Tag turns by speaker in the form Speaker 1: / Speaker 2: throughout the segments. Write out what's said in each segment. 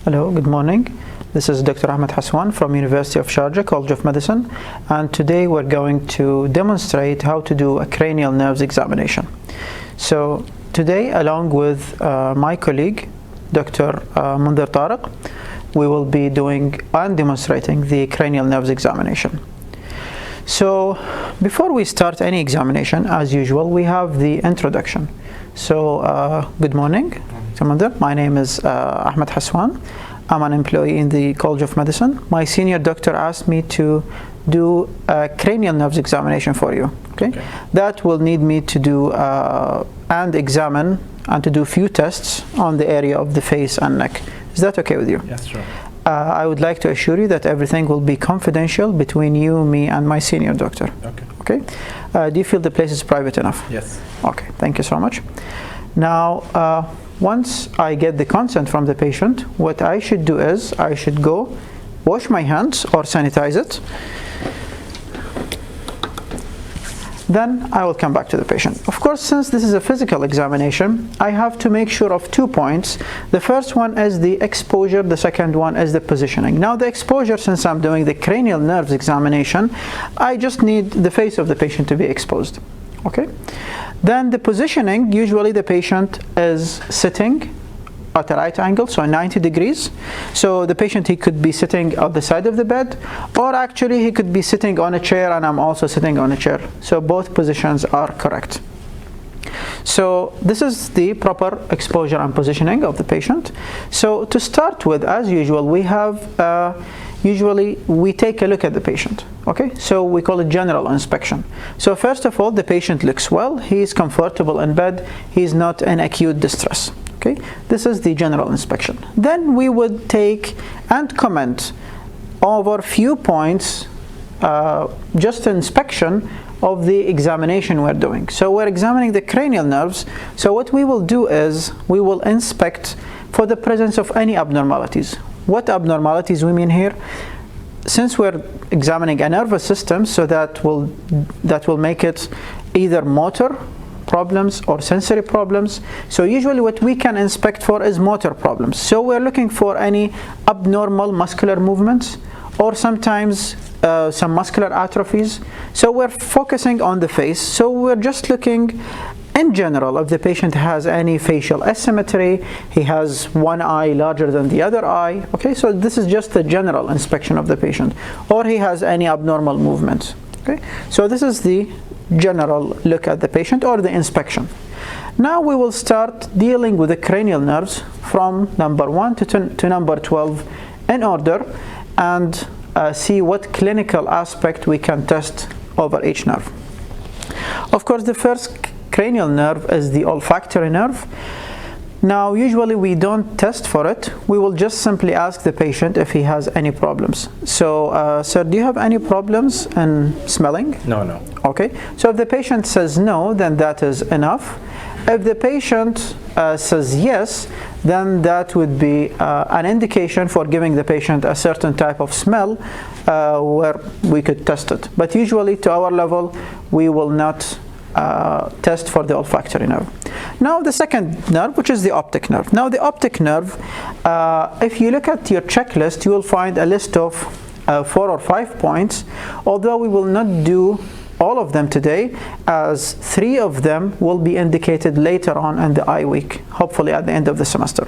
Speaker 1: Hello, good morning. This is Dr. Ahmed Haswan from University of Sharjah College of Medicine, and today we're going to demonstrate how to do a cranial nerves examination. So today, along with my colleague Dr. Mundir Tariq, we will be doing and demonstrating the cranial nerves examination. So before we start any examination, as usual, we have the introduction. So good morning, Mundir. My name is Ahmed Haswan. I'm an employee in the College of Medicine. My senior doctor asked me to do a cranial nerves examination for you. Okay? That will need me to do and examine and to do few tests on the area of the face and neck. Is that okay with you?
Speaker 2: Yes, sure.
Speaker 1: I would like to assure you that everything will be confidential between you, me, and my senior doctor.
Speaker 2: Okay.
Speaker 1: Okay? Do you feel the place is private enough?
Speaker 2: Yes.
Speaker 1: Okay, thank you so much. Now, once I get the consent from the patient, what I should do is I should go wash my hands or sanitize it. Then I will come back to the patient. Of course, since this is a physical examination, I have to make sure of 2 points. The first one is the exposure, the second one is the positioning. Now the exposure, since I'm doing the cranial nerves examination, I just need the face of the patient to be exposed. Okay? Then the positioning, usually the patient is sitting at a right angle, so 90 degrees. So the patient, he could be sitting at the side of the bed, or actually he could be sitting on a chair and I'm also sitting on a chair. So both positions are correct. So this is the proper exposure and positioning of the patient. So to start with, as usual, we have usually we take a look at the patient. Okay, so we call it general inspection. So first of all, the patient looks well, he is comfortable in bed, he is not in acute distress. Okay, this is the general inspection. Then we would take and comment over few points, just inspection of the examination we're doing. So we're examining the cranial nerves. So what we will do is we will inspect for the presence of any abnormalities. What abnormalities we mean here? Since we're examining a nervous system, so that will make it either motor problems or sensory problems. So usually what we can inspect for is motor problems. So we're looking for any abnormal muscular movements, or sometimes some muscular atrophies. So we're focusing on the face. So we're just looking in general if the patient has any facial asymmetry, he has one eye larger than the other eye. Okay, so this is just the general inspection of the patient, or he has any abnormal movements. Okay, so this is the general look at the patient or the inspection. Now we will start dealing with the cranial nerves from number 1 to number 12 in order, and see what clinical aspect we can test over each nerve. Of course, the first cranial nerve is the olfactory nerve. Now usually we don't test for it, we will just simply ask the patient if he has any problems. So sir, do you have any problems in smelling?
Speaker 2: No.
Speaker 1: Okay, so if the patient says no, then that is enough. If the patient says yes, then that would be an indication for giving the patient a certain type of smell where we could test it. But usually to our level, we will not test for the olfactory nerve. Now the second nerve, which is the optic nerve. Now the optic nerve, if you look at your checklist, you will find a list of 4 or 5 points, although we will not do all of them today, as 3 of them will be indicated later on in the eye week, hopefully at the end of the semester.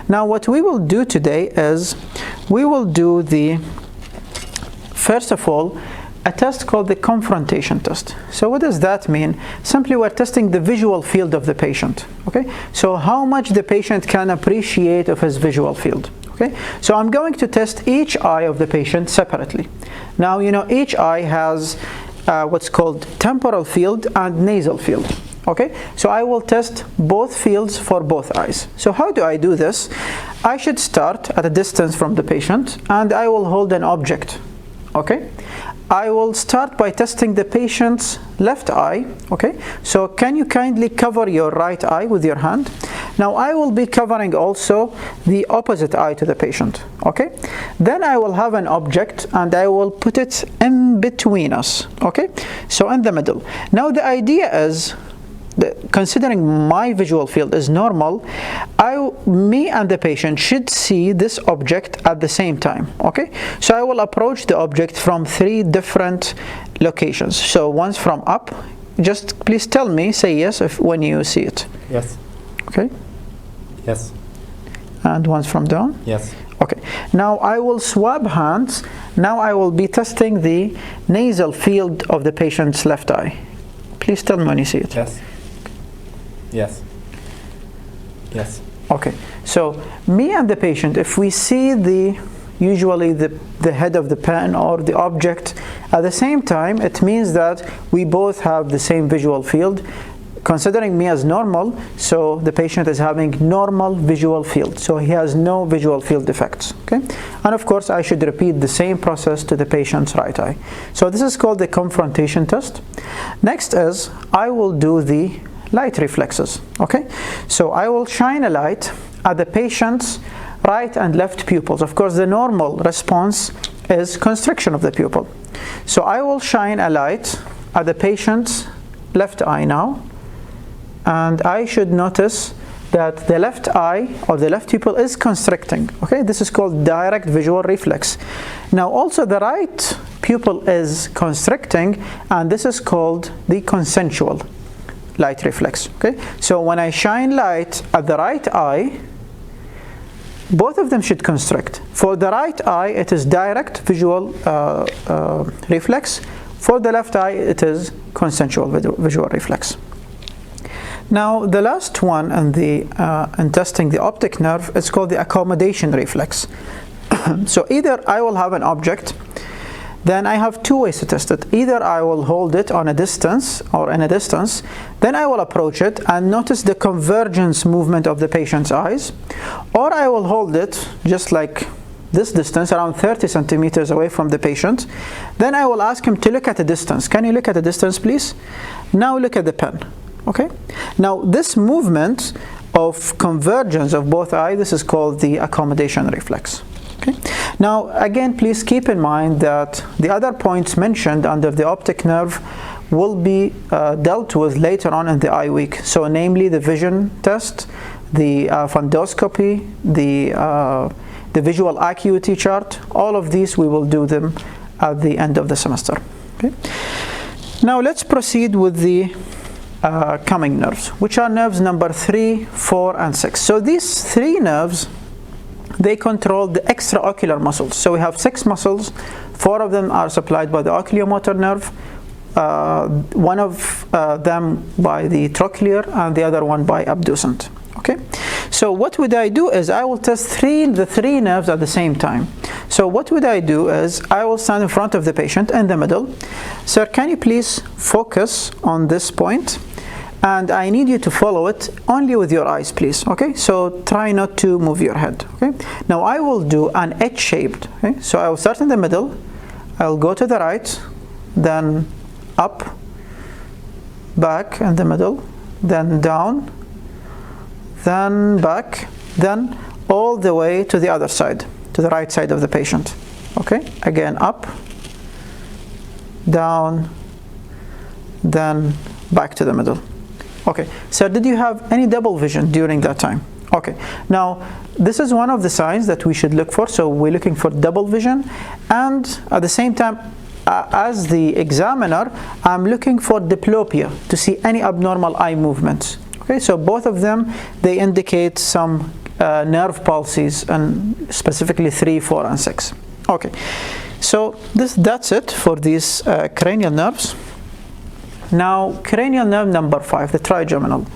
Speaker 1: Now what we will do today is we will do first of all, a test called the confrontation test. So what does that mean? Simply we're testing the visual field of the patient. Okay, so how much the patient can appreciate of his visual field. Okay, so I'm going to test each eye of the patient separately. Now you know each eye has what's called temporal field and nasal field. Okay, so I will test both fields for both eyes. So how do I do this? I should start at a distance from the patient and I will hold an object. Okay, I will start by testing the patient's left eye. Okay, so can you kindly cover your right eye with your hand? Now I will be covering also the opposite eye to the patient. Okay, then I will have an object and I will put it in between us. Okay, so in the middle. Now the idea is considering my visual field is normal, me and the patient should see this object at the same time. Okay, so I will approach the object from 3 different locations. So once from up, just please tell me, say yes when you see it.
Speaker 2: Yes.
Speaker 1: Okay.
Speaker 2: Yes.
Speaker 1: And once from down?
Speaker 2: Yes.
Speaker 1: Okay. Now I will swab hands. Now I will be testing the nasal field of the patient's left eye. Please tell me when you see it.
Speaker 2: Yes. Yes. Yes.
Speaker 1: Okay. So me and the patient, if we see usually the head of the pen or the object at the same time, it means that we both have the same visual field. Considering me as normal, so the patient is having normal visual field, so he has no visual field defects. Okay, and of course I should repeat the same process to the patient's right eye. So this is called the confrontation test. Next is I will do the light reflexes. Okay, so I will shine a light at the patient's right and left pupils. Of course the normal response is constriction of the pupil. So I will shine a light at the patient's left eye now, and I should notice that the left eye or the left pupil is constricting. Okay, this is called direct visual reflex. Now also the right pupil is constricting, and this is called the consensual light reflex. Okay, so when I shine light at the right eye, both of them should constrict. For the right eye, it is direct visual reflex. For the left eye, it is consensual visual reflex. Now the last one in testing the optic nerve is called the accommodation reflex. So either I will have an object, then I have 2 ways to test it. Either I will hold it on a distance or in a distance, then I will approach it and notice the convergence movement of the patient's eyes, or I will hold it just like this distance, around 30 centimeters away from the patient. Then I will ask him to look at a distance. Can you look at the distance, please? Now look at the pen. Okay, now this movement of convergence of both eyes, this is called the accommodation reflex. Okay, now again please keep in mind that the other points mentioned under the optic nerve will be dealt with later on in the eye week. So namely the vision test, the fundoscopy, the visual acuity chart. All of these we will do them at the end of the semester. Okay, now let's proceed with the coming nerves, which are nerves number 3, 4, and 6. So these 3 nerves, they control the extraocular muscles. So we have 6 muscles. 4 of them are supplied by the oculomotor nerve, 1 of them by the trochlear, and the other one by abducent. Okay, so what would I do is I will test the three nerves at the same time. So what would I do is I will stand in front of the patient in the middle. Sir, can you please focus on this point? And I need you to follow it only with your eyes, please. Okay, so try not to move your head. Okay, now I will do an H-shaped. Okay, so I will start in the middle, I'll go to the right, then up, back in the middle, then down, then back, then all the way to the other side, to the right side of the patient. Okay, again up, down, then back to the middle. Okay, so did you have any double vision during that time? Okay, now this is one of the signs that we should look for. So we're looking for double vision, and at the same time, as the examiner, I'm looking for diplopia, to see any abnormal eye movements. Okay, so both of them, they indicate some nerve palsies, and specifically 3, 4, and 6. Okay, so that's it for these cranial nerves. Now, cranial nerve number 5, the trigeminal.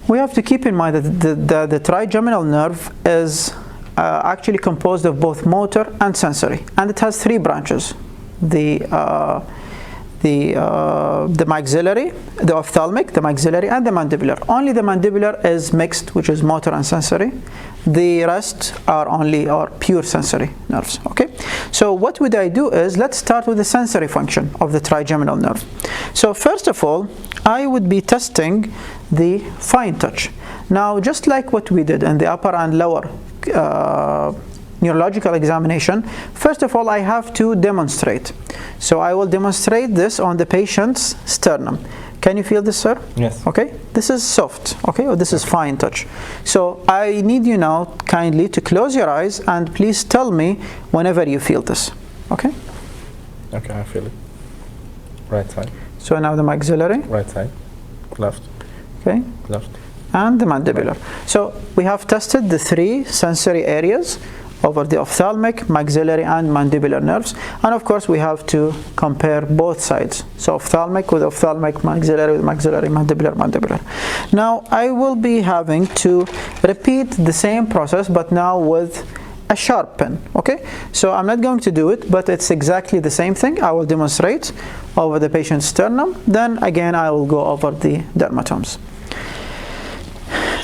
Speaker 1: We have to keep in mind that the trigeminal nerve is actually composed of both motor and sensory, and it has 3 branches: the maxillary, the ophthalmic, the maxillary, and the mandibular. Only the mandibular is mixed, which is motor and sensory. The rest are pure sensory nerves. Okay, so what would I do is, let's start with the sensory function of the trigeminal nerve. So first of all, I would be testing the fine touch. Now, just like what we did in the upper and lower neurological examination, first of all, I have to demonstrate. So I will demonstrate this on the patient's sternum. Can you feel this, sir?
Speaker 2: Yes.
Speaker 1: Okay, this is soft, okay, or this is fine touch. So I need you now kindly to close your eyes and please tell me whenever you feel this, okay?
Speaker 2: Okay, I feel it. Right side.
Speaker 1: So now the maxillary,
Speaker 2: Right side. Left.
Speaker 1: okay,
Speaker 2: Left.
Speaker 1: and the mandibular. So we have tested the 3 sensory areas over the ophthalmic, maxillary, and mandibular nerves, and of course we have to compare both sides. So ophthalmic with ophthalmic, maxillary with maxillary, mandibular, mandibular. Now I will be having to repeat the same process, but now with a sharp pen, okay? So I'm not going to do it, but it's exactly the same thing. I will demonstrate over the patient's sternum, then again I will go over the dermatomes.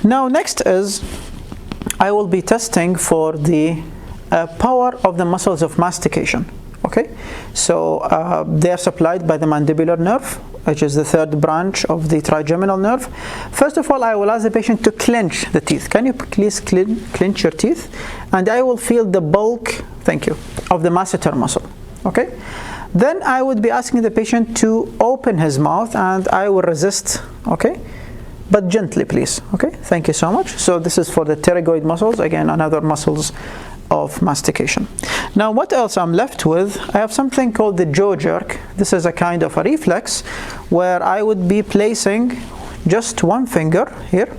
Speaker 1: Now next is I will be testing for the power of the muscles of mastication, okay? So they are supplied by the mandibular nerve, which is the 3rd branch of the trigeminal nerve. First of all, I will ask the patient to clench the teeth. Can you please clench your teeth? And I will feel the bulk, thank you, of the masseter muscle, okay? Then I would be asking the patient to open his mouth and I will resist, okay? But gently, please, okay? Thank you so much. So this is for the pterygoid muscles, again, another muscles of mastication. Now what else I'm left with? I have something called the jaw jerk. This is a kind of a reflex where I would be placing just one finger here.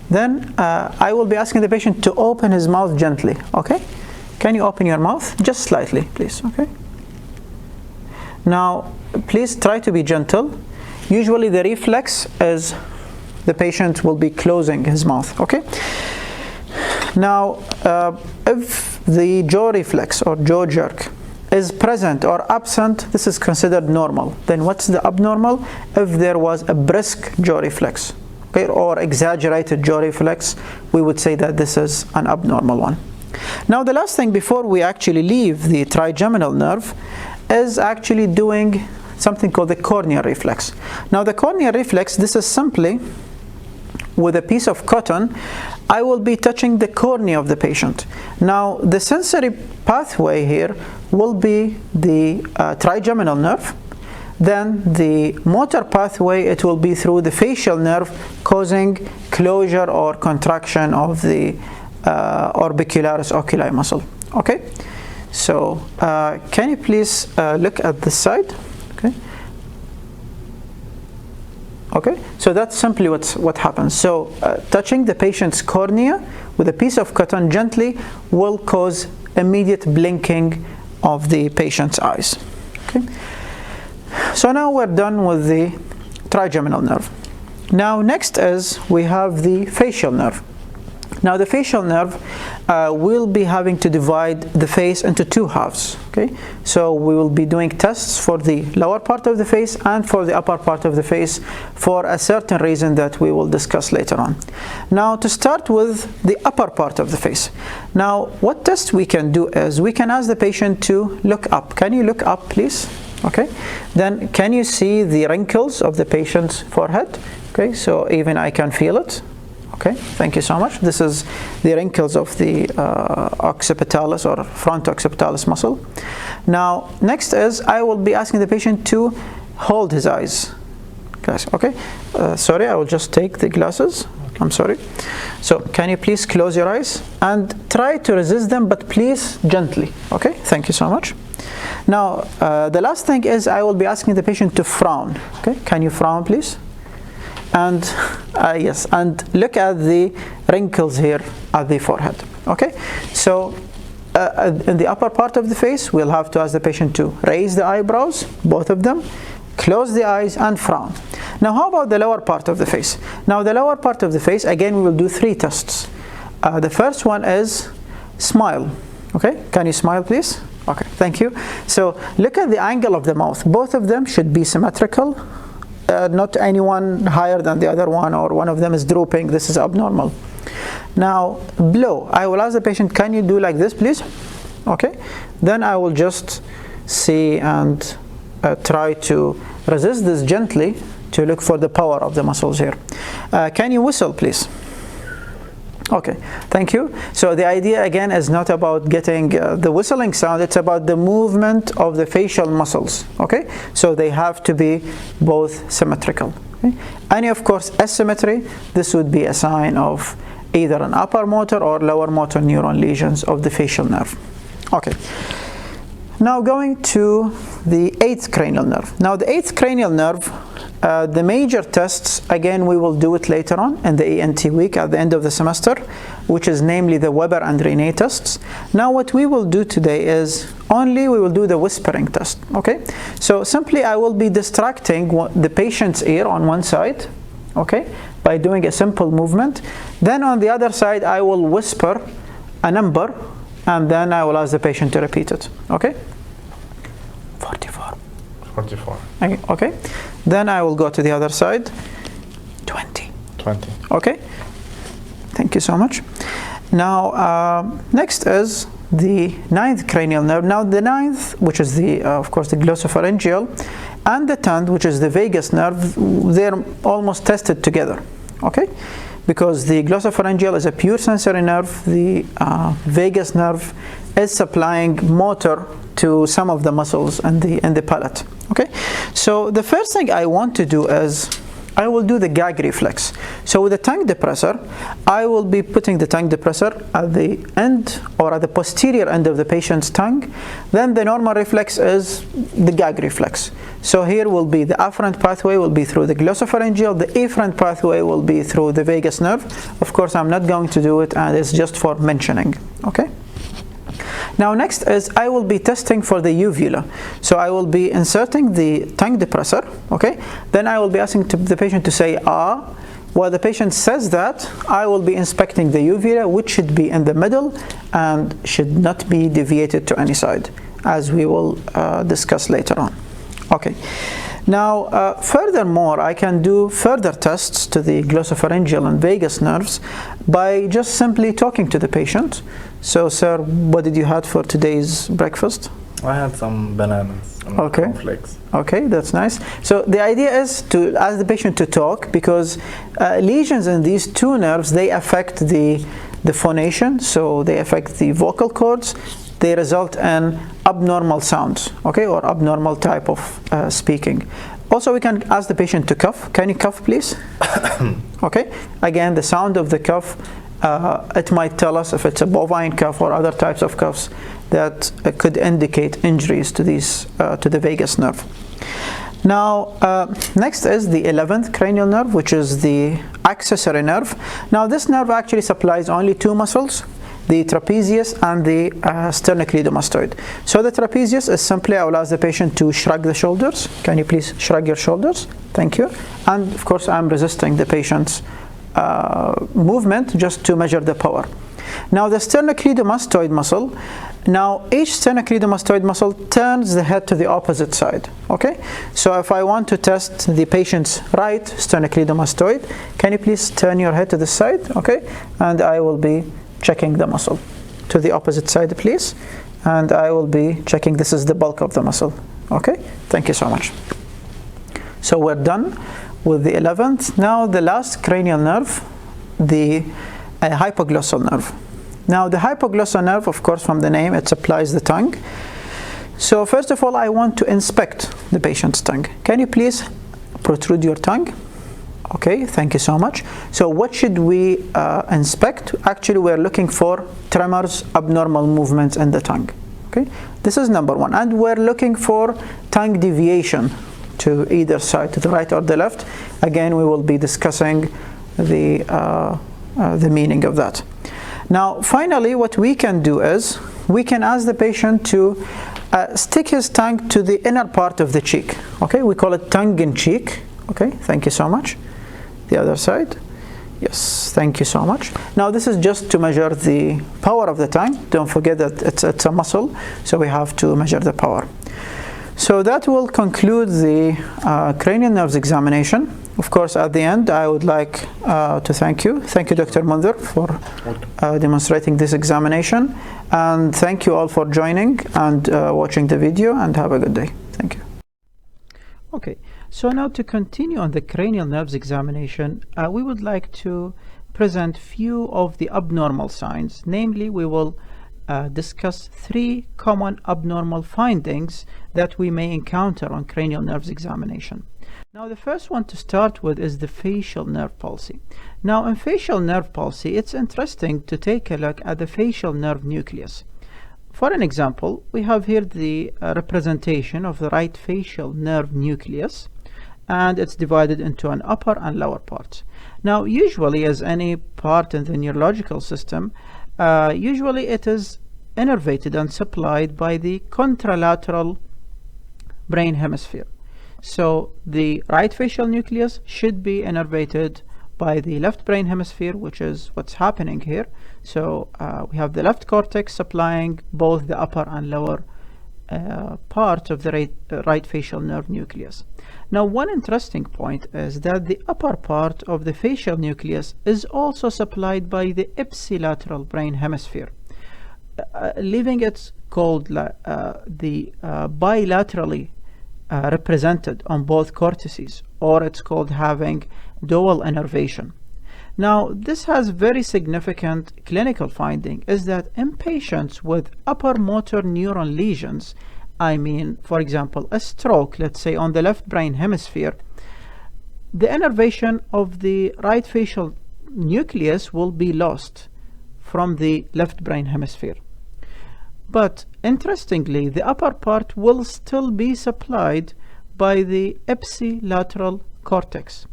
Speaker 1: Then I will be asking the patient to open his mouth gently, okay? Can you open your mouth? Just slightly, please, okay? Now, please try to be gentle. Usually the reflex is the patient will be closing his mouth, okay? Now, if the jaw reflex or jaw jerk is present or absent, this is considered normal. Then what's the abnormal? If there was a brisk jaw reflex, okay, or exaggerated jaw reflex, we would say that this is an abnormal one. Now, the last thing before we actually leave the trigeminal nerve is actually doing something called the corneal reflex. Now, the corneal reflex, this is simply with a piece of cotton, I will be touching the cornea of the patient. Now, the sensory pathway here will be the trigeminal nerve. Then the motor pathway, it will be through the facial nerve, causing closure or contraction of the orbicularis oculi muscle. Okay? So, can you please look at this side? Okay. Okay, so that's simply what happens. So touching the patient's cornea with a piece of cotton gently will cause immediate blinking of the patient's eyes. Okay. So now we're done with the trigeminal nerve. Now next is we have the facial nerve. Now the facial nerve will be having to divide the face into 2 halves. Okay, so we will be doing tests for the lower part of the face and for the upper part of the face for a certain reason that we will discuss later on. Now to start with the upper part of the face. Now what test we can do is we can ask the patient to look up. Can you look up, please? Okay, then can you see the wrinkles of the patient's forehead? Okay, so even I can feel it. Okay, thank you so much. This is the wrinkles of the occipitalis or front occipitalis muscle. Now, next is I will be asking the patient to hold his eyes. Okay, sorry, I will just take the glasses. Okay. I'm sorry. So, can you please close your eyes and try to resist them, but please gently. Okay, thank you so much. Now, the last thing is I will be asking the patient to frown. Okay, can you frown, please? And yes, and look at the wrinkles here at the forehead. Okay, so in the upper part of the face, we'll have to ask the patient to raise the eyebrows, both of them, close the eyes and frown. Now, how about the lower part of the face? Now, the lower part of the face, again, we will do 3 tests. The first one is smile. Okay, can you smile, please? Okay, thank you. So look at the angle of the mouth. Both of them should be symmetrical. Not anyone higher than the other one, or one of them is drooping. This is abnormal. Now, blow. I will ask the patient, can you do like this, please? Okay. Then I will just see and try to resist this gently to look for the power of the muscles here. Can you whistle, please? Okay, thank you. So the idea again is not about getting the whistling sound, it's about the movement of the facial muscles. Okay, so they have to be both symmetrical. Okay? Any, of course, asymmetry, this would be a sign of either an upper motor or lower motor neuron lesions of the facial nerve. Okay. Now going to the 8th cranial nerve. Now the 8th cranial nerve, the major tests, again, we will do it later on in the ENT week at the end of the semester, which is namely the Weber and Rene tests. Now what we will do today is we will do the whispering test. Okay, so simply I will be distracting the patient's ear on one side, okay, by doing a simple movement. Then on the other side I will whisper a number, and then I will ask the patient to repeat it. Okay, 44.
Speaker 2: 44.
Speaker 1: Okay, then I will go to the other side. 20.
Speaker 2: 20.
Speaker 1: Okay, thank you so much. Now next is the 9th cranial nerve. Now the 9th, which is the of course the glossopharyngeal, and the 10th, which is the vagus nerve, they're almost tested together. Okay, because the glossopharyngeal is a pure sensory nerve, the vagus nerve is supplying motor to some of the muscles and the palate. Okay, so the first thing I want to do is I will do the gag reflex. So with the tongue depressor, I will be putting the tongue depressor at the end or at the posterior end of the patient's tongue. Then the normal reflex is the gag reflex. So here will be the afferent pathway will be through the glossopharyngeal, the efferent pathway will be through the vagus nerve. Of course, I'm not going to do it, and it's just for mentioning. Okay. Now next is I will be testing for the uvula. So I will be inserting the tongue depressor, okay? Then I will be asking the patient to say ah. While the patient says that, I will be inspecting the uvula, which should be in the middle and should not be deviated to any side, as we will discuss later on. Okay. Now, furthermore, I can do further tests to the glossopharyngeal and vagus nerves by just simply talking to the patient. So, sir, what did you have for today's breakfast?
Speaker 2: I had some bananas and cornflakes.
Speaker 1: Okay, that's nice. So the idea is to ask the patient to talk, because lesions in these two nerves, they affect the phonation, so they affect the vocal cords. They result in abnormal sounds, okay, or abnormal type of speaking. Also, we can ask the patient to cough. Can you cough, please? Okay. Again, the sound of the cough, it might tell us if it's a bovine cough or other types of coughs that could indicate injuries to these to the vagus nerve. Now, next is the 11th cranial nerve, which is the accessory nerve. Now, this nerve actually supplies only two muscles, the trapezius and the sternocleidomastoid. So the trapezius is simply, I will ask the patient to shrug the shoulders. Can you please shrug your shoulders? Thank you. And of course, I'm resisting the patient's movement just to measure the power. Now the sternocleidomastoid muscle, now each sternocleidomastoid muscle turns the head to the opposite side. Okay, so if I want to test the patient's right sternocleidomastoid, can you please turn your head to the side? Okay, and I will be checking the muscle to the opposite side, please, and I will be checking. This is the bulk of the muscle. Okay, thank you so much. So we're done with the 11th. Now the last cranial nerve, the hypoglossal nerve. Now the hypoglossal nerve, of course, from the name, it supplies the tongue. So first of all, I want to inspect the patient's tongue. Can you please protrude your tongue? Okay, thank you so much. So what should we inspect? Actually, we're looking for tremors, abnormal movements in the tongue. Okay, this is number one. And we're looking for tongue deviation to either side, to the right or the left. Again, we will be discussing the meaning of that. Now, finally, what we can do is we can ask the patient to stick his tongue to the inner part of the cheek. Okay, we call it tongue in cheek. Okay, thank you so much. The other side. Yes, thank you so much. Now, this is just to measure the power of the tongue. Don't forget that it's a muscle, so we have to measure the power. So that will conclude the cranial nerves examination. Of course, at the end, I would like to thank you. Thank you, Dr. Munzir, for demonstrating this examination. And thank you all for joining and watching the video, and have a good day. Thank you. Okay, so now to continue on the cranial nerves examination, we would like to present few of the abnormal signs. Namely, we will discuss 3 common abnormal findings that we may encounter on cranial nerves examination. Now the first one to start with is the facial nerve palsy. Now in facial nerve palsy, it's interesting to take a look at the facial nerve nucleus. For an example, we have here the representation of the right facial nerve nucleus, and it's divided into an upper and lower part. Now usually, as any part in the neurological system, usually it is innervated and supplied by the contralateral brain hemisphere. So the right facial nucleus should be innervated by the left brain hemisphere, which is what's happening here. So we have the left cortex supplying both the upper and lower part of the right facial nerve nucleus. Now one interesting point is that the upper part of the facial nucleus is also supplied by the ipsilateral brain hemisphere, leaving it called the bilaterally represented on both cortices, or it's called having dual innervation. Now this has very significant clinical finding, is that in patients with upper motor neuron lesions, I mean for example a stroke, let's say on the left brain hemisphere, the innervation of the right facial nucleus will be lost from the left brain hemisphere. But interestingly, the upper part will still be supplied by the ipsilateral cortex.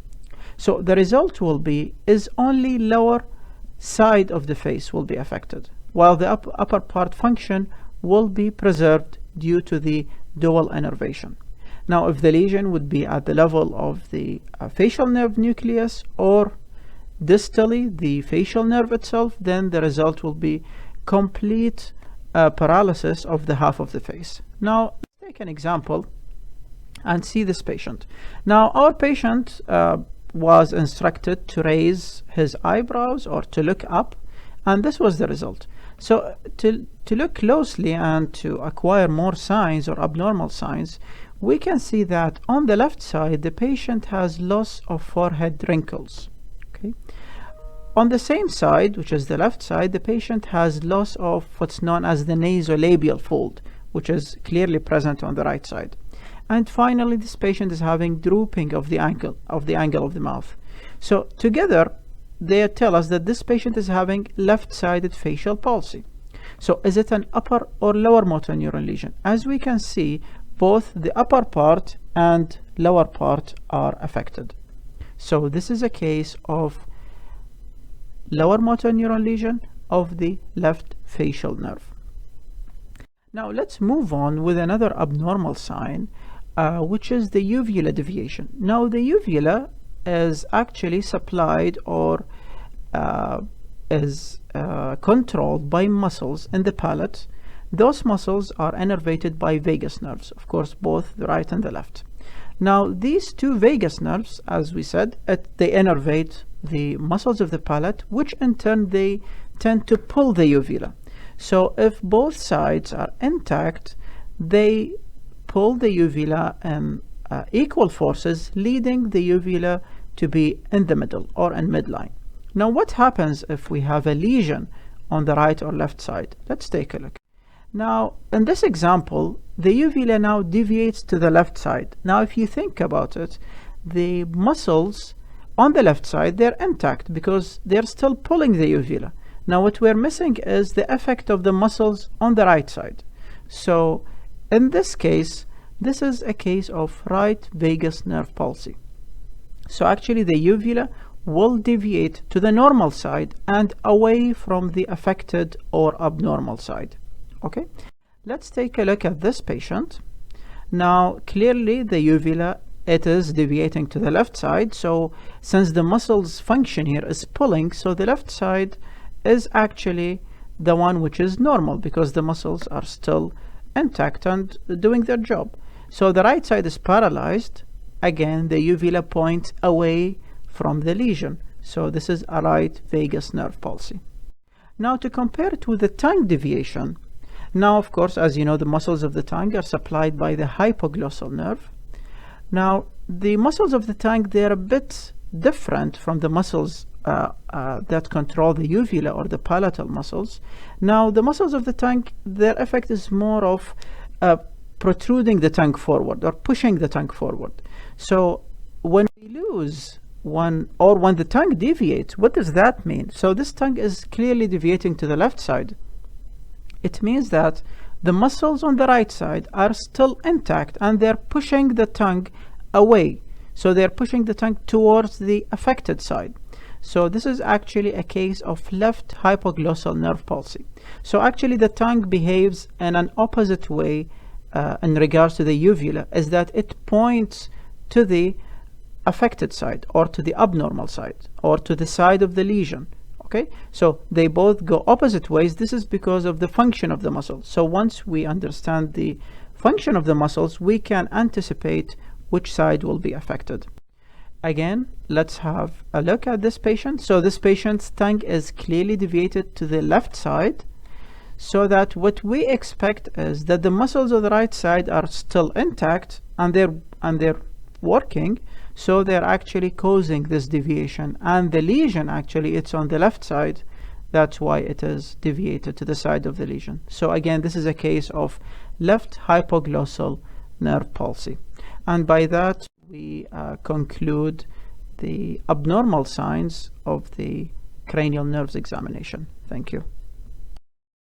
Speaker 1: So the result will be is only lower side of the face will be affected, while the upper part function will be preserved due to the dual innervation. Now if the lesion would be at the level of the facial nerve nucleus or distally the facial nerve itself, then the result will be complete paralysis of the half of the face. Now let's take an example and see this patient. Now our patient was instructed to raise his eyebrows or to look up, and this was the result. So to look closely and to acquire more signs or abnormal signs, we can see that on the left side the patient has loss of forehead wrinkles. Okay. On the same side, which is the left side, the patient has loss of what's known as the nasolabial fold, which is clearly present on the right side. And finally, this patient is having drooping of the angle of the mouth. So together, they tell us that this patient is having left-sided facial palsy. So is it an upper or lower motor neuron lesion? As we can see, both the upper part and lower part are affected. So this is a case of lower motor neuron lesion of the left facial nerve. Now let's move on with another abnormal sign, which is the uvula deviation. Now the uvula is actually supplied or is controlled by muscles in the palate. Those muscles are innervated by vagus nerves, of course both the right and the left. Now these two vagus nerves, as we said, they innervate the muscles of the palate, which in turn they tend to pull the uvula. So if both sides are intact, they pull the uvula in equal forces, leading the uvula to be in the middle or in midline. Now what happens if we have a lesion on the right or left side? Let's take a look. Now in this example, the uvula now deviates to the left side. Now if you think about it, the muscles on the left side, they're intact because they're still pulling the uvula. Now what we're missing is the effect of the muscles on the right side. So in this case, this is a case of right vagus nerve palsy. So actually the uvula will deviate to the normal side and away from the affected or abnormal side. Okay, let's take a look at this patient. Now clearly the uvula, it is deviating to the left side. So since the muscles function here is pulling, so the left side is actually the one which is normal because the muscles are still intact and doing their job. So the right side is paralyzed. Again, the uvula points away from the lesion. So this is a right vagus nerve palsy. Now to compare it with the tongue deviation, now of course, as you know, the muscles of the tongue are supplied by the hypoglossal nerve. Now the muscles of the tongue, they're a bit different from the muscles that control the uvula or the palatal muscles. Now the muscles of the tongue, their effect is more of protruding the tongue forward or pushing the tongue forward. So when we lose one, or when the tongue deviates, what does that mean? So this tongue is clearly deviating to the left side. It means that the muscles on the right side are still intact and they're pushing the tongue away. So they're pushing the tongue towards the affected side. So this is actually a case of left hypoglossal nerve palsy. So actually the tongue behaves in an opposite way in regards to the uvula, is that it points to the affected side, or to the abnormal side, or to the side of the lesion. Okay, so they both go opposite ways. This is because of the function of the muscle. So once we understand the function of the muscles, we can anticipate which side will be affected. Again, let's have a look at this patient. So this patient's tongue is clearly deviated to the left side, so that what we expect is that the muscles of the right side are still intact and they're working, so they're actually causing this deviation, and the lesion actually, it's on the left side. That's why it is deviated to the side of the lesion. So again, this is a case of left hypoglossal nerve palsy. And by that we conclude the abnormal signs of the cranial nerves examination. Thank you.